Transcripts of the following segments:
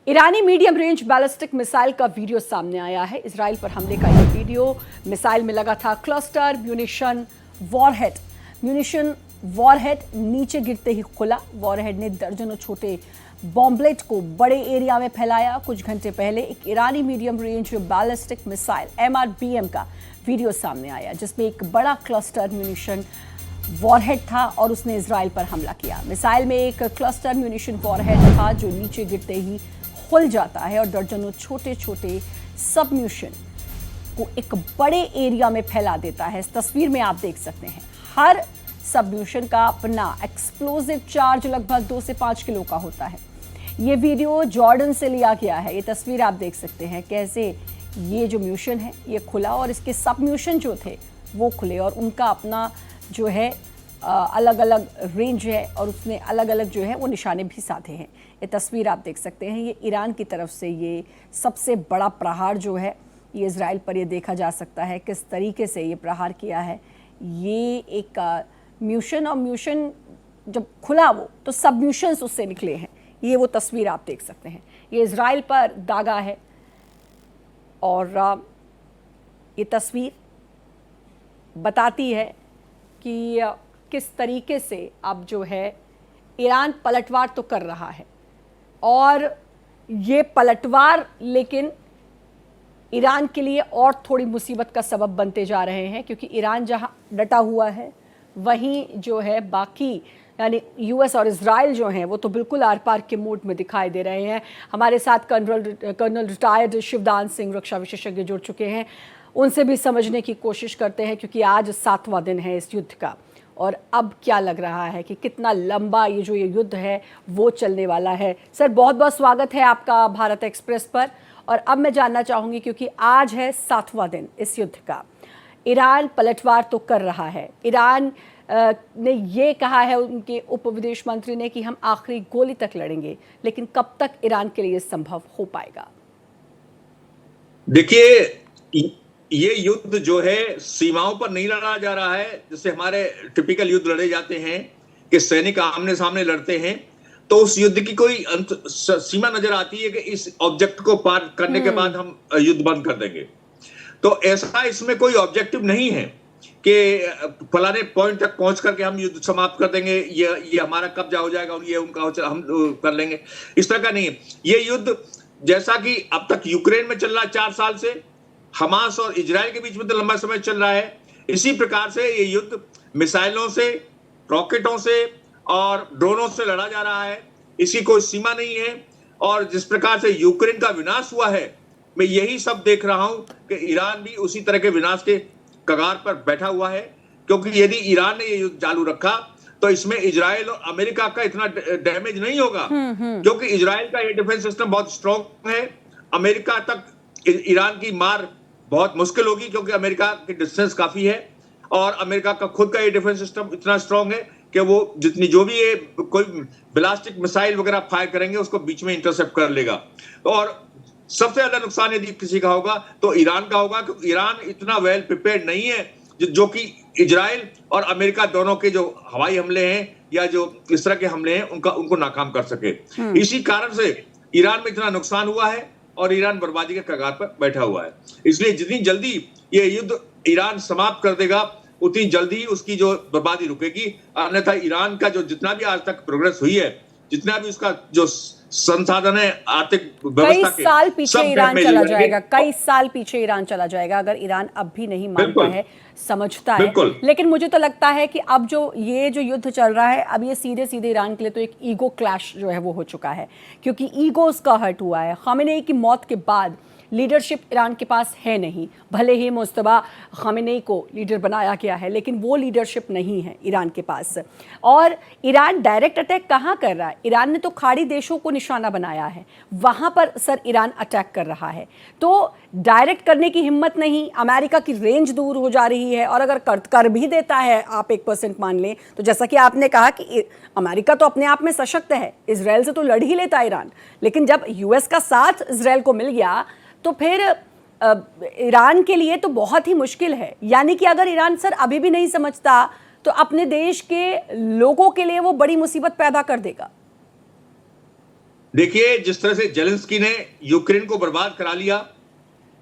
ईरानी medium range ballistic missile का video सामने आया है। इजराइल पर हमले का यह वीडियो, मिसाइल में लगा था cluster munition warhead. Munition warhead नीचे गिरते ही खुला। वॉरहेड ने दर्जनों छोटे बॉम्बलेट को बड़े एरिया में फैलाया। कुछ घंटे पहले एक ईरानी medium range ballistic missile MRBM का वीडियो सामने आया, जिसमें एक बड़ा क्लस्टर म्यूनिशन वॉरहेड था और उसने इजराइल पर हमला किया। मिसाइल में एक क्लस्टर म्यूनिशन वॉरहेड था जो नीचे गिरते ही खुल जाता है और दर्जनों छोटे छोटे सबम्यूशन को एक बड़े एरिया में फैला देता है। इस तस्वीर में आप देख सकते हैं, हर सबम्यूशन का अपना एक्सप्लोजिव चार्ज लगभग 2 से 5 किलो का होता है। ये वीडियो जॉर्डन से लिया गया है। ये तस्वीर आप देख सकते हैं कैसे ये जो म्यूशन है ये खुला और इसके सबम्यूशन जो थे वो खुले और उनका अपना जो है अलग अलग रेंज है और उसने अलग अलग जो है वो निशाने भी साधे हैं। ये तस्वीर आप देख सकते हैं। ये ईरान की तरफ से ये सबसे बड़ा प्रहार जो है ये इजराइल पर ये देखा जा सकता है किस तरीके से ये प्रहार किया है। ये एक म्यूशन, और म्यूशन जब खुला वो तो सबम्यूशंस उससे निकले हैं। ये वो तस्वीर आप देख सकते हैं। ये इजराइल पर दागा है और ये तस्वीर बताती है कि किस तरीके से अब जो है ईरान पलटवार तो कर रहा है और ये पलटवार लेकिन ईरान के लिए और थोड़ी मुसीबत का सबब बनते जा रहे हैं, क्योंकि ईरान जहां डटा हुआ है वहीं जो है बाकी यानी US और इजराइल जो हैं वो तो बिल्कुल आर पार के मूड में दिखाई दे रहे हैं। हमारे साथ कर्नल रिटायर्ड शिवदान सिंह रक्षा विशेषज्ञ जुड़ चुके हैं। उनसे भी समझने की कोशिश करते हैं, क्योंकि आज 7वां दिन है इस युद्ध का और अब क्या लग रहा है कि कितना लंबा ये जो ये युद्ध है वो चलने वाला है। सर, बहुत बहुत स्वागत है आपका भारत एक्सप्रेस पर। और अब मैं जानना चाहूँगी, क्योंकि आज है 7वां दिन इस युद्ध का, ईरान पलटवार तो कर रहा है। ईरान ने ये कहा है उनके उप विदेश मंत्री ने कि हम आखिरी गोली तक लड़ेंगे, लेकिन कब तक ईरान के लिए संभव हो पाएगा? देखिए, ये युद्ध जो है सीमाओं पर नहीं लड़ा जा रहा है जैसे हमारे टिपिकल युद्ध लड़े जाते हैं कि सैनिक आमने सामने लड़ते हैं, तो उस युद्ध की कोई सीमा नजर आती है कि इस ऑब्जेक्ट को पार करने के बाद हम युद्ध बंद कर देंगे। तो ऐसा इसमें कोई ऑब्जेक्टिव नहीं है कि फलाने पॉइंट तक पहुंच करके हम युद्ध समाप्त कर देंगे, ये हमारा कब्जा हो जाएगा और ये उनका हम कर लेंगे। इस तरह का नहीं है ये युद्ध। जैसा कि अब तक यूक्रेन में चल रहा है 4 साल से, हमास और इजराइल के बीच में तो लंबा समय चल रहा है, इसी प्रकार से ये युद्ध मिसाइलों से, रॉकेटों से और ड्रोनों से लड़ा जा रहा है। इसकी कोई सीमा नहीं है। और जिस प्रकार से यूक्रेन का विनाश हुआ है, मैं यही सब देख रहा हूं कि ईरान भी उसी तरह के विनाश के कगार पर बैठा हुआ है, क्योंकि यदि ईरान ने ये युद्ध चालू रखा तो इसमें इजराइल और अमेरिका का इतना डैमेज नहीं होगा, क्योंकि इजराइल का ये डिफेंस सिस्टम बहुत स्ट्रॉन्ग है। अमेरिका तक ईरान की मार बहुत मुश्किल होगी, क्योंकि अमेरिका की डिस्टेंस काफी है और अमेरिका का खुद का ये डिफेंस सिस्टम इतना स्ट्रांग है कि वो जितनी जो भी ये कोई बैलिस्टिक मिसाइल वगैरह फायर करेंगे उसको बीच में इंटरसेप्ट कर लेगा। और सबसे ज्यादा नुकसान यदि किसी का होगा तो ईरान का होगा, क्योंकि ईरान इतना वेल प्रिपेयर्ड नहीं है जो कि इजराइल और अमेरिका दोनों के जो हवाई हमले हैं या जो इस तरह के हमले हैं उनको नाकाम कर सके। इसी कारण से ईरान में इतना नुकसान हुआ है और ईरान बर्बादी के कगार पर बैठा हुआ है। इसलिए जितनी जल्दी ये युद्ध ईरान समाप्त कर देगा उतनी जल्दी उसकी जो बर्बादी रुकेगी। अन्यथा ईरान का जो जितना भी आज तक प्रोग्रेस हुई है, जितना भी उसका जो संसाधन है आर्थिक व्यवस्था के, कई साल पीछे ईरान चला जाएगा, कई साल पीछे ईरान चला जाएगा अगर ईरान अब भी नहीं मानता है, समझता है। लेकिन मुझे तो लगता है कि अब जो ये जो युद्ध चल रहा है, अब ये सीधे सीधे ईरान के लिए तो एक ईगो क्लैश जो है वो हो चुका है, क्योंकि ईगो उसका हर्ट हुआ है। खामेनेई की मौत के बाद लीडरशिप ईरान के पास है नहीं। भले ही मुस्तफा खामेनेई को लीडर बनाया गया है, लेकिन वो लीडरशिप नहीं है ईरान के पास। और ईरान डायरेक्ट अटैक कहाँ कर रहा है? ईरान ने तो खाड़ी देशों को निशाना बनाया है, वहाँ पर सर ईरान अटैक कर रहा है। तो डायरेक्ट करने की हिम्मत नहीं, अमेरिका की रेंज दूर हो जा रही है। और अगर कर भी देता है, आप 1% मान लें, तो जैसा कि आपने कहा कि अमेरिका तो अपने आप में सशक्त है, इजराइल से तो लड़ ही लेता ईरान, लेकिन जब US का साथ इजराइल को मिल गया तो फिर ईरान के लिए तो बहुत ही मुश्किल है। यानी कि अगर ईरान सर अभी भी नहीं समझता तो अपने देश के लोगों के लिए वो बड़ी मुसीबत पैदा कर देगा। देखिए, जिस तरह से जेलेंस्की ने यूक्रेन को बर्बाद करा लिया,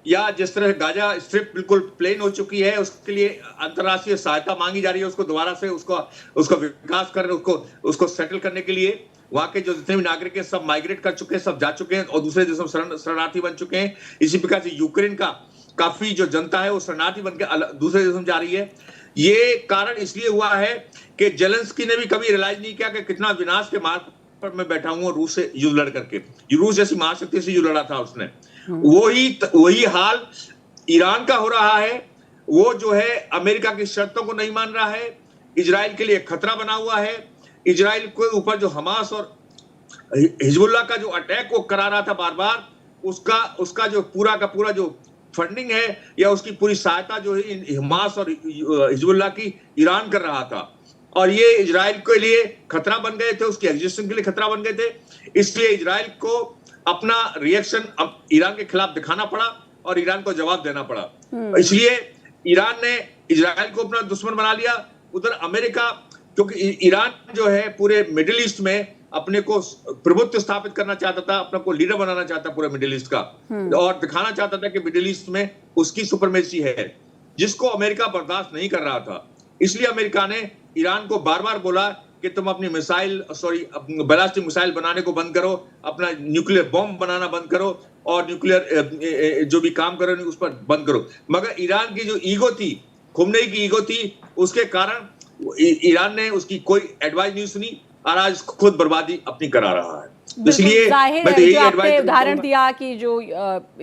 या जिस तरह गाजा स्ट्रिप बिल्कुल प्लेन हो चुकी है, उसके लिए अंतर्राष्ट्रीय सहायता मांगी जा रही है, उसको दोबारा से उसका विकास करने, उसको सेटल करने के लिए। वहां के जो जितने भी नागरिक हैं सब माइग्रेट कर चुके हैं, सब जा चुके हैं और दूसरे देशों में शरणार्थी बन चुके हैं। इसी प्रकार से यूक्रेन का काफी जो जनता है वो शरणार्थी बन के दूसरे देशों में जा रही है। ये कारण इसलिए हुआ है कि जेलेंस्की ने भी कभी रियलाइज नहीं किया कि कितना विनाश के मार्ग पर मैं बैठा हूं रूस से युद्ध लड़ करके। रूस जैसी महाशक्ति से युद्ध लड़ा था उसने। वही हाल ईरान का हो रहा है। वो जो है अमेरिका की शर्तों को नहीं मान रहा है, इजराइल के लिए खतरा बना हुआ है। इजराइल के ऊपर जो हमास और हिजबुल्लाह का जो अटैक वो करा रहा था बार बार, उसका जो पूरा का पूरा जो फंडिंग है या उसकी पूरी सहायता जो है हमास और हिजबुल्लाह की ईरान कर रहा था। और ये इजराइल के लिए खतरा बन गए थे, उसकी एग्जिस्टेंस के लिए खतरा बन गए थे। इसलिए इजराइल को अपना रिएक्शन अब ईरान के खिलाफ दिखाना पड़ा और ईरान को जवाब देना पड़ा। इसलिए ईरान ने इजराइल को अपना दुश्मन बना लिया। उधर अमेरिका, क्योंकि ईरान जो है पूरे मिडिल ईस्ट में अपने को प्रभुत्व स्थापित करना चाहता था, अपने को लीडर बनाना चाहता पूरे मिडिल ईस्ट का, और दिखाना चाहता था कि मिडिल ईस्ट में उसकी सुपरमेसी है, जिसको अमेरिका बर्दाश्त नहीं कर रहा था। इसलिए अमेरिका ने ईरान को बार बार बोला कि तुम अपनी बैलिस्टिक मिसाइल बनाने को बंद करो, अपना न्यूक्लियर बॉम्ब बनाना बंद करो और न्यूक्लियर जो भी काम कर रहे उस पर बंद करो। मगर ईरान की जो ईगो थी, खुमनेई की ईगो थी, उसके कारण ईरान ने उसकी कोई एडवाइस नहीं सुनी और आज खुद बर्बादी अपनी करा रहा है। इसलिए मैं तो यही एडवाइस उदाहरण दिया कि जो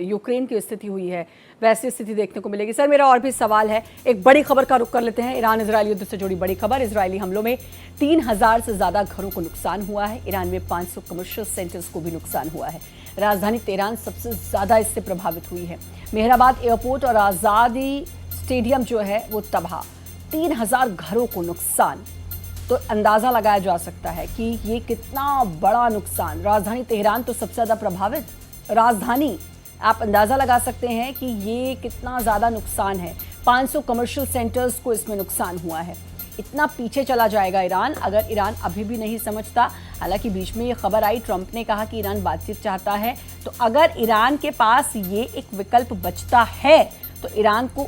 यूक्रेन की स्थिति हुई है वैसी स्थिति देखने को मिलेगी। सर, मेरा और भी सवाल है, एक बड़ी खबर का रुख कर लेते हैं। ईरान इजरायल युद्ध से जुड़ी बड़ी खबर। इजरायली हमलों में 3000 से ज्यादा घरों को नुकसान हुआ है। ईरान में 500 कमर्शियल सेंटर्स को भी नुकसान हुआ है। राजधानी तेहरान सबसे ज्यादा इससे प्रभावित हुई है। मेहराबाद एयरपोर्ट और आजादी स्टेडियम जो है वो तबाह। 3000 घरों को नुकसान। तो अंदाजा लगाया जा सकता है कि ये कितना बड़ा नुकसान। राजधानी तेहरान तो सबसे ज्यादा प्रभावित राजधानी, आप अंदाजा लगा सकते हैं कि ये कितना ज्यादा नुकसान है। 500 कमर्शियल सेंटर्स को इसमें नुकसान हुआ है। इतना पीछे चला जाएगा ईरान अगर ईरान अभी भी नहीं समझता। हालांकि बीच में ये खबर आई, ट्रंप ने कहा कि ईरान बातचीत चाहता है। तो अगर ईरान के पास ये एक विकल्प बचता है तो ईरान को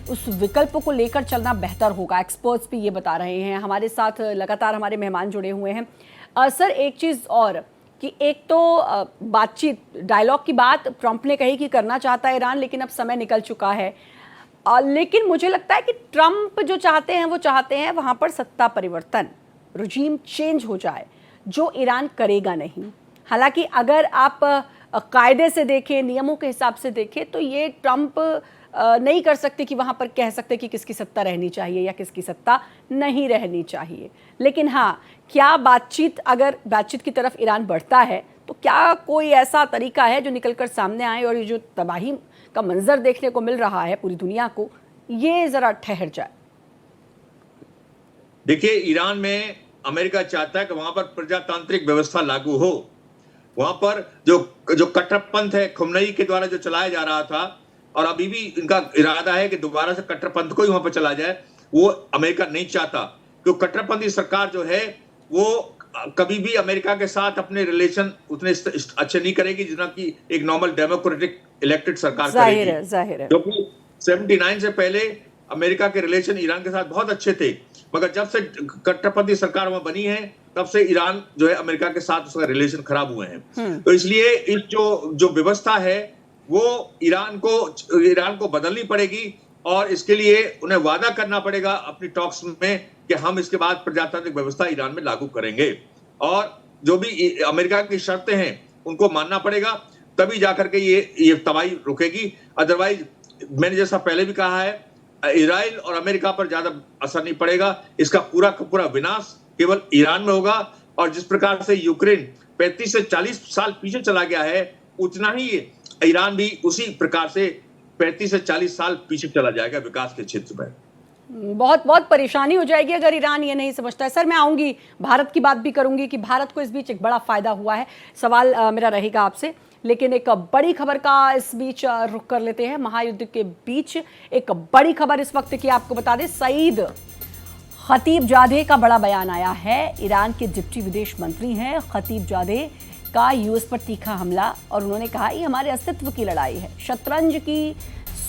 उस विकल्प को लेकर चलना बेहतर होगा। एक्सपर्ट्स भी ये बता रहे हैं। हमारे साथ लगातार हमारे मेहमान जुड़े हुए हैं। सर, एक चीज़ और कि एक तो बातचीत, डायलॉग की बात ट्रंप ने कही कि करना चाहता है ईरान, लेकिन अब समय निकल चुका है। लेकिन मुझे लगता है कि ट्रंप जो चाहते हैं वो चाहते हैं वहाँ पर सत्ता परिवर्तन, रजीम चेंज हो जाए, जो ईरान करेगा नहीं। हालांकि अगर आप कायदे से देखें, नियमों के हिसाब से देखें, तो ये ट्रंप नहीं कर सकते कि वहाँ पर कह सकते कि किसकी सत्ता रहनी चाहिए या किसकी सत्ता नहीं रहनी चाहिए। लेकिन हाँ, क्या अगर बातचीत की तरफ ईरान बढ़ता है तो क्या कोई ऐसा तरीका है जो निकलकर सामने आए और ये जो तबाही का मंजर देखने को मिल रहा है पूरी दुनिया को, ये जरा ठहर जाए? देखिए, ईरान में अमेरिका चाहता है कि वहां पर प्रजातांत्रिक व्यवस्था लागू हो। वहां पर जो कट्टरपंथ है खुमनेई के द्वारा जो चलाया जा रहा था, और अभी भी इनका इरादा है कि दोबारा से कट्टरपंथ को ही वहां पर चला जाए, वो अमेरिका नहीं चाहता। क्योंकि कट्टरपंथी सरकार जो है वो कभी भी अमेरिका के साथ अपने रिलेशन उतने अच्छे नहीं करेगी जितना कि एक नॉर्मल डेमोक्रेटिक इलेक्टेड सरकार करेगी। जाहिर है। क्योंकि 79 से पहले अमेरिका के रिलेशन ईरान के साथ बहुत अच्छे थे, मगर जब से कट्टरपंथी सरकार वहां बनी है तब से ईरान जो है अमेरिका के साथ उसका रिलेशन खराब हुए हैं। तो इसलिए इस जो व्यवस्था है वो ईरान को बदलनी पड़ेगी, और इसके लिए उन्हें वादा करना पड़ेगा अपनी टॉक्स में कि हम इसके बाद प्रजातांत्रिक व्यवस्था ईरान में लागू करेंगे, और जो भी अमेरिका की शर्तें हैं उनको मानना पड़ेगा, तभी जाकर के ये तबाही रुकेगी। अदरवाइज मैंने जैसा पहले भी कहा है, इजराइल और अमेरिका पर ज्यादा असर नहीं पड़ेगा। इसका पूरा का पूरा विनाश केवल ईरान में होगा। और जिस प्रकार से यूक्रेन 35 से 40 साल पीछे चला गया है, उतना ही ईरान भी उसी प्रकार से 35 से 40 साल पीछे चला जाएगा विकास के क्षेत्र में। बहुत बहुत परेशानी हो जाएगी अगर ईरान ये नहीं समझता है। सर, मैं आऊंगी, भारत की बात भी करूंगी कि भारत को इस बीच एक बड़ा फायदा हुआ है। सवाल मेरा रहेगा आपसे, लेकिन एक बड़ी खबर का इस बीच रुख कर लेते हैं। महायुद्ध के बीच एक बड़ी खबर इस वक्त की आपको बता दें, सईद खतीबजादे का बड़ा बयान आया है। ईरान के डिप्टी विदेश मंत्री हैं खतीबजादे। का यूएस पर तीखा हमला और उन्होंने कहा ये हमारे अस्तित्व की लड़ाई है। शतरंज की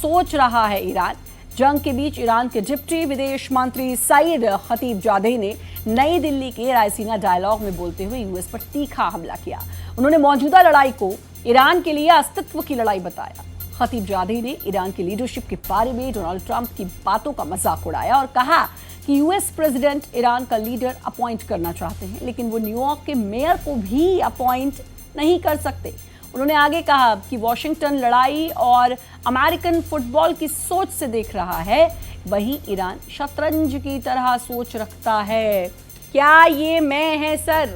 सोच रहा है ईरान। जंग के बीच ईरान के डिप्टी विदेश मंत्री सईद खतीबजादे ने नई दिल्ली के रायसीना डायलॉग में बोलते हुए यूएस पर तीखा हमला किया। उन्होंने मौजूदा लड़ाई को ईरान के लिए अस्तित्व की लड़ाई बताया। खतीबजादे ने ईरान की लीडरशिप के बारे में डोनाल्ड ट्रंप की बातों का मजाक उड़ाया और कहा कि यूएस प्रेसिडेंट ईरान का लीडर अपॉइंट करना चाहते हैं, लेकिन वो न्यूयॉर्क के मेयर को भी अपॉइंट नहीं कर सकते। उन्होंने आगे कहा कि वॉशिंगटन लड़ाई और अमेरिकन फुटबॉल की सोच से देख रहा है, वहीं ईरान शतरंज की तरह सोच रखता है। क्या ये मैं है सर?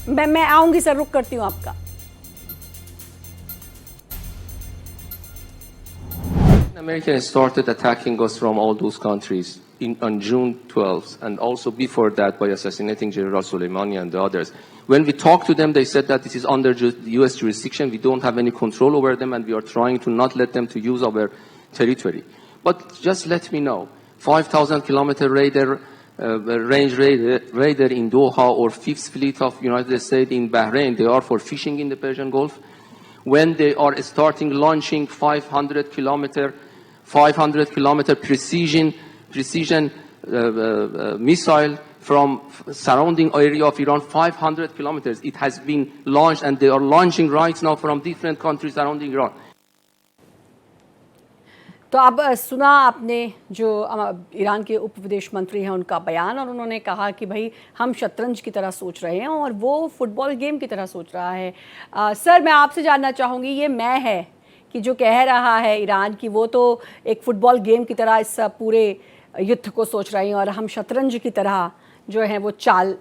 मैं आऊंगी सर, रुक करती हूं आपका। America started attacking us from all those countries on June 12th, and also before that by assassinating General Soleimani and the others. When we talked to them, they said that this is under U.S. jurisdiction. We don't have any control over them, and we are trying to not let them to use our territory. But just let me know, 5,000-kilometer range raider in Doha or Fifth Fleet of United States in Bahrain, they are for fishing in the Persian Gulf. When they are starting launching 500-kilometer precision missile from surrounding area of Iran, 500 kilometers. It has been launched, and they are launching right now from different countries surrounding Iran. तो अब सुना आपने जो Iran के उप विदेश मंत्री हैं उनका बयान, और उन्होंने कहा कि भाई हम शतरंज की तरह सोच रहे हैं और वो फुटबॉल गेम की तरह सोच रहा है। सर, मैं आपसे जानना चाहूँगी, ये मैं है कि जो कह रहा है ईरान की, वो तो एक फुटबॉल गेम की तरह इस पूरे युद्ध को सोच रहे हैं और हम शतरंज की तरह जो है वो चाल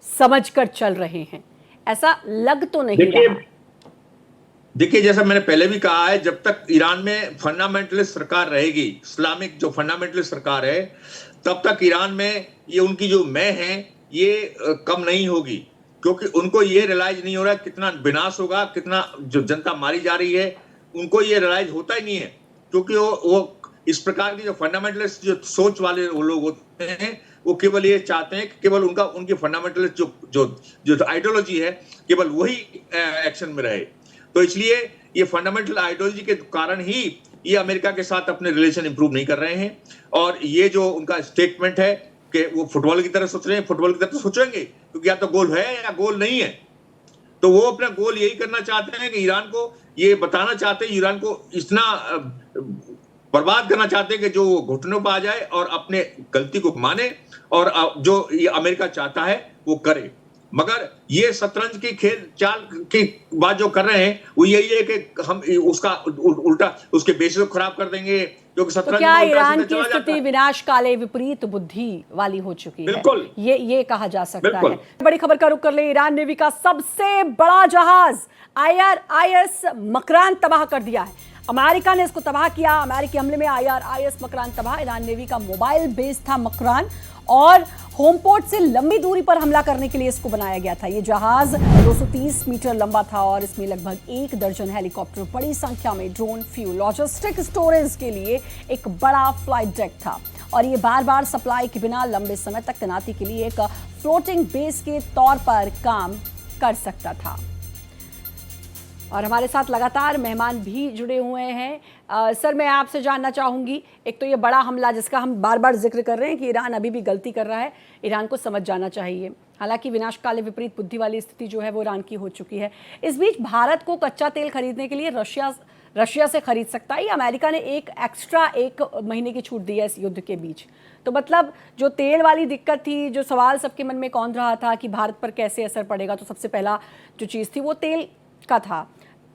समझ कर चल रहे हैं, ऐसा लग तो नहीं रहा। देखिए, जैसा मैंने पहले भी कहा है, जब तक ईरान में फंडामेंटलिस्ट सरकार रहेगी, इस्लामिक जो फंडामेंटलिस्ट सरकार है, तब तक ईरान में ये उनकी जो मैं है ये कम नहीं होगी, क्योंकि उनको ये रियलाइज नहीं हो रहा कितना विनाश होगा, कितना जो जनता मारी जा रही है, उनको ये रियलाइज होता ही नहीं है, क्योंकि वो इस प्रकार की जो फंडामेंटलिस्ट जो सोच वाले वो लोग होते हैं, वो केवल ये चाहते हैं कि केवल उनकी फंडामेंटलिस्ट जो आइडियोलॉजी है, केवल वही एक्शन में रहे। तो इसलिए ये फंडामेंटल आइडियोलॉजी के कारण ही ये अमेरिका के साथ अपने रिलेशन इंप्रूव नहीं कर रहे हैं। और ये जो उनका स्टेटमेंट है कि वो फुटबॉल की तरह सोच रहे हैं, फुटबॉल की तरह तो सोचेंगे, क्योंकि या तो गोल है या गोल नहीं है। तो वो अपना गोल यही करना चाहते हैं कि ईरान को ये बताना चाहते हैं, ईरान को इतना बर्बाद करना चाहते हैं कि जो वो घुटनों पर आ जाए और अपने गलती को माने और जो ये अमेरिका चाहता है वो करे। मगर ये शतरंज की खेल चाल की बात जो कर रहे हैं वो यही है कि हम उसका उल्टा उसके बेसिस को खराब कर देंगे, क्योंकि शतरंज तो क्या ईरान की स्थिति विनाश काले विपरीत बुद्धि वाली हो चुकी है? बिल्कुल, ये कहा जा सकता है। बड़ी खबर का रुख कर ले। ईरान नेवी का सबसे बड़ा जहाज IRIS मकरान तबाह कर दिया है। अमेरिका ने इसको तबाह किया। अमेरिकी हमले में IRIS मकरान तबाह। ईरान नेवी का मोबाइल बेस था मकरान और होमपोर्ट से लंबी दूरी पर हमला करने के लिए इसको बनाया गया था। ये जहाज 230 मीटर लंबा था और इसमें लगभग 1 दर्जन हेलीकॉप्टर, बड़ी संख्या में ड्रोन, फ्यूल, लॉजिस्टिक स्टोरेज के लिए एक बड़ा फ्लाइट डेक था और ये बार बार सप्लाई के बिना लंबे समय तक तैनाती के लिए एक फ्लोटिंग बेस के तौर पर काम कर सकता था। और हमारे साथ लगातार मेहमान भी जुड़े हुए हैं। सर, मैं आपसे जानना चाहूँगी, एक तो ये बड़ा हमला जिसका हम बार बार जिक्र कर रहे हैं कि ईरान अभी भी गलती कर रहा है, ईरान को समझ जाना चाहिए। हालांकि विनाशकाले विपरीत बुद्धि वाली स्थिति जो है वो ईरान की हो चुकी है। इस बीच भारत को कच्चा तेल खरीदने के लिए रशिया से खरीद सकता है। अमेरिका ने एक एक्स्ट्रा 1 महीने की छूट दी है इस युद्ध के बीच। तो मतलब जो तेल वाली दिक्कत थी, जो सवाल सबके मन में कौन रहा था कि भारत पर कैसे असर पड़ेगा, तो सबसे पहला जो चीज़ थी वो तेल का था।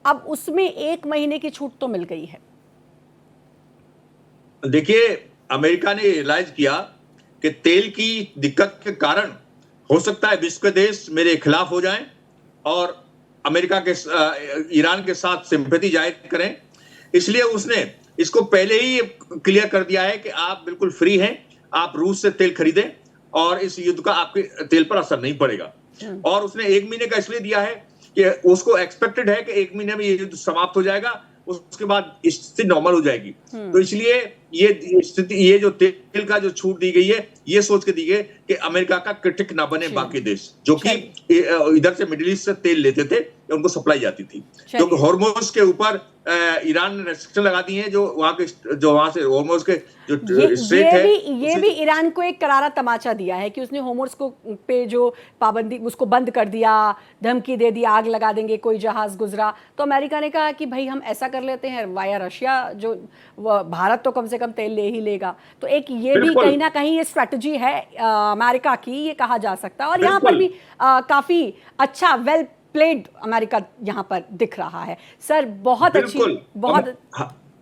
अब उसमें 1 महीने की छूट तो मिल गई है। देखिए, अमेरिका ने रियलाइज किया कि तेल की दिक्कत के कारण हो सकता है विश्व के देश मेरे खिलाफ हो जाएं और अमेरिका के ईरान के साथ सिंपैथी जाहिर करें। इसलिए उसने इसको पहले ही क्लियर कर दिया है कि आप बिल्कुल फ्री हैं, आप रूस से तेल खरीदें और इस युद्ध का आपके तेल पर असर नहीं पड़ेगा। और उसने 1 महीने का इसलिए दिया है कि उसको एक्सपेक्टेड है कि 1 महीने में ये युद्ध समाप्त हो जाएगा उसके बाद स्थिति नॉर्मल हो जाएगी। तो इसलिए ये स्थिति, ये जो तेल का जो छूट दी गई है, ये सोच के दी गई कि अमेरिका का क्रिटिक ना बने बाकी देश जो कि इधर से मिडिल ईस्ट से तेल लेते थे, उनको सप्लाई जाती थी। क्योंकि हॉर्मोज के ऊपर ईरान ने रेस्ट्रिक्शन लगा दी है, जो वहां से हॉर्मोज के जो स्ट्रेट है, ये भी ईरान को एक करारा तमाचा दिया है कि उसने हॉर्मोज को पे जो पाबंदी, उसको बंद कर दिया, धमकी दे दी आग लगा देंगे कोई जहाज गुजरा। तो अमेरिका ने कहा कि भाई हम ऐसा कर लेते हैं वाया रशिया, जो भारत तो कम से कम तेल ले ही लेगा। तो एक ये भी कहीं ना कहीं ये स्ट्रेटजी है अमेरिका की, ये कहा जा सकता है। और यहाँ पर भी काफी अच्छा वेल प्लेड अमेरिका यहाँ पर दिख रहा है। सर बहुत अच्छी, बहुत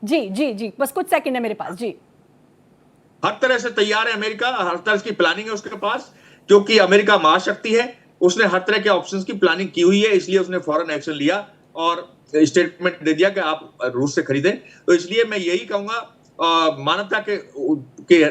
जी जी जी, बस कुछ सेकंड है मेरे पास जी। हर तरह से तैयार है अमेरिका, हर तरह की प्लानिंग है उसके पास, क्योंकि अमेरिका महाशक्ति है। उसने हर तरह के ऑप्शंस की प्लानिंग की हुई है, इसलिए उसने फौरन एक्शन लिया और स्टेटमेंट दे दिया कि आप रूस से खरीदें। तो इसलिए मैं यही कहूंगा मानवता के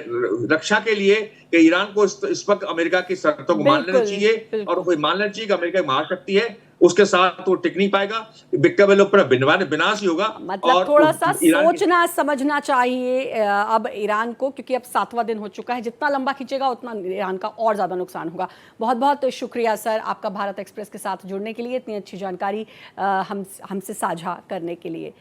रक्षा के लिए कि ईरान को इस वक्त अमेरिका की शर्तों को मान लेना चाहिए, और कोई मान लेना चाहिए कि अमेरिका महाशक्ति है, उसके साथ वो टिक नहीं पाएगा, विनाश ही होगा। मतलब और थोड़ा सा सोचना समझना चाहिए अब ईरान को, क्योंकि अब 7वां दिन हो चुका है। जितना लंबा खींचेगा उतना ईरान का और ज्यादा नुकसान होगा। बहुत बहुत शुक्रिया सर आपका भारत एक्सप्रेस के साथ जुड़ने के लिए, इतनी अच्छी जानकारी हमसे साझा करने के लिए।